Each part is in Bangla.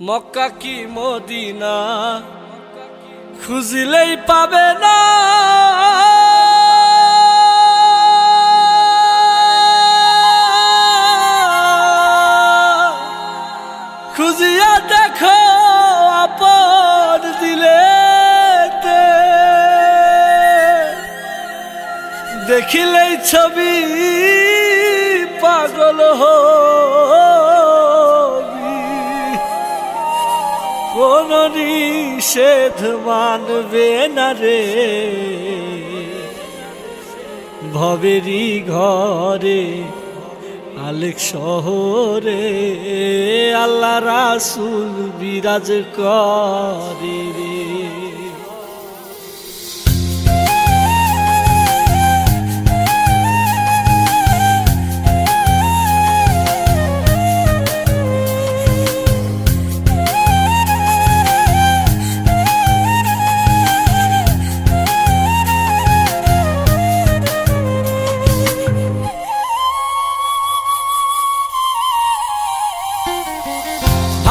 মক্কা কি মদিনা খুঁজলেই পাবে না, খুঁজিয়া দেখো আপন দিলেতে, দেখিলেই ছবি পাগল হবি, কোন নিষেধ মানবে না রে। ভবেরই ঘরে আলেক শহরে আল্লাহ রাসূল বিরাজ করে রে।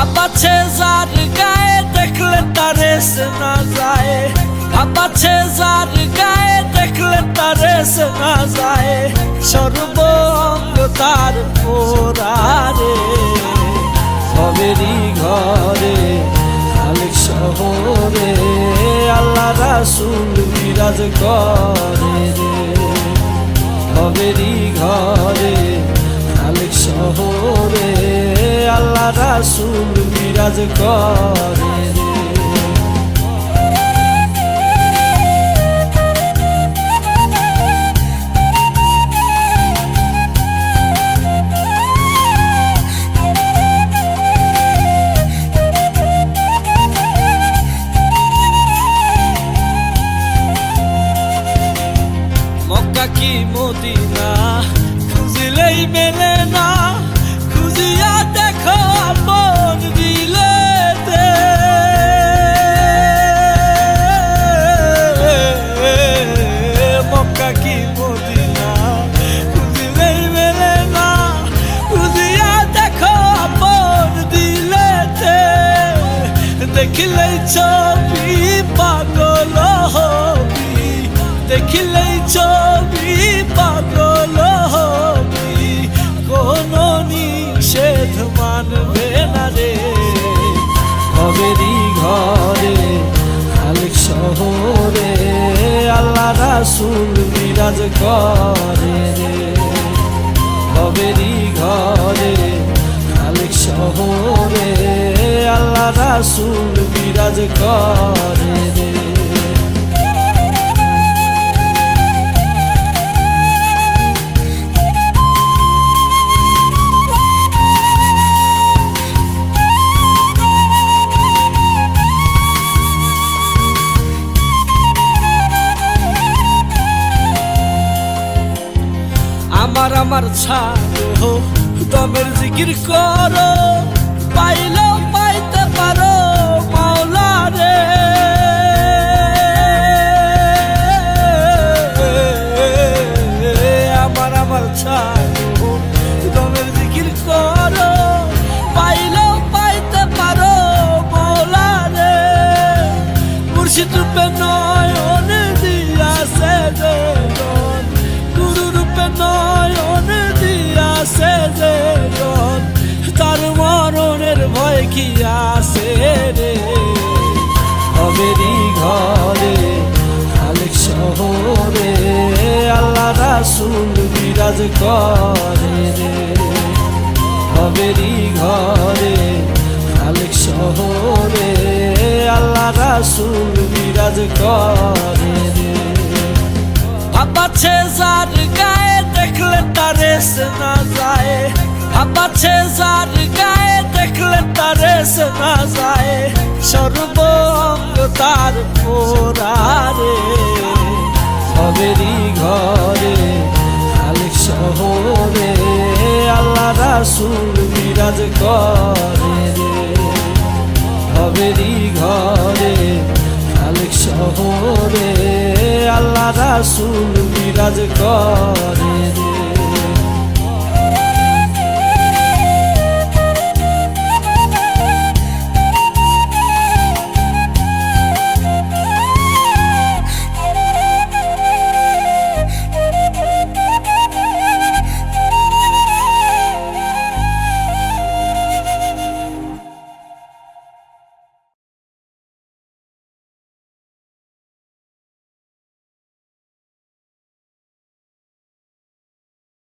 আপাছে যার গায়ে দেখলে তারে শোনা যায়, আপাছে যার গায়ে দেখলে তারে শোনা যায়, সর্ব অঙ্গ তার পোড়ারে। ভবেরই ঘরে আলেক শহরে আল্লাহ রাসূল বিরাজ করে রে। ভবেরই ঘরে আলেক শহরে আল্লাহ রাসূল বিরাজ করে রে। মক্কা কি মদিনা খুঁজলেই মেলে না, খুঁজিয়া দেখো আপন দিলেতে, মক্কা কি মদিনা খুঁজলেই মেলে না, খুঁজিয়া দেখো আপন দিলেতে, দেখিলেই ছবি পাগল হবি, দেখিলেই ছবি পাগল হবি, কোন নিষেধ মানবে না রে। ভবেরই ঘরে আলেক শহরে আল্লাহ রাসূল বিরাজ করে রে। ভবেরই ঘরে আলেক শহরে আল্লাহ রাসূল বিরাজ করে রে। আমার আমার ছাড়ো দমের জিকির করো, পাইলেও পাইতে পারো মাওলা রে। আমার আমার ছাড়ো দমের জিকির করো, পাইলেও পাইতে পারো মাওলা রে। মুর্শিদ রূপে নয়ন দিয়াছে যে গুরু রূপে নয়ন দিয়াছে যে, তার মরণের ভয় কি আছে রে। ভবেরই ঘরে আলেক শহরে আল্লাহ রাসূল বিরাজ করে রে। ভবেরই ঘরে আলেক শহরে আল্লাহ রাসূল বিরাজ করে রে। আপাছে যার গায়ে দেখলে তারে শোনা যায়, আপাছে যার গায়ে দেখলে তারে শোনা যায়, সর্ব অঙ্গ তার পোড়ারে। ভবেরই ঘরে আলেক শহরে আল্লাহ রাসূল বিরাজ করে রে। ভবেরই ঘরে আলেক শহরে আল্লাহ রাসূল বিরাজ করে রে।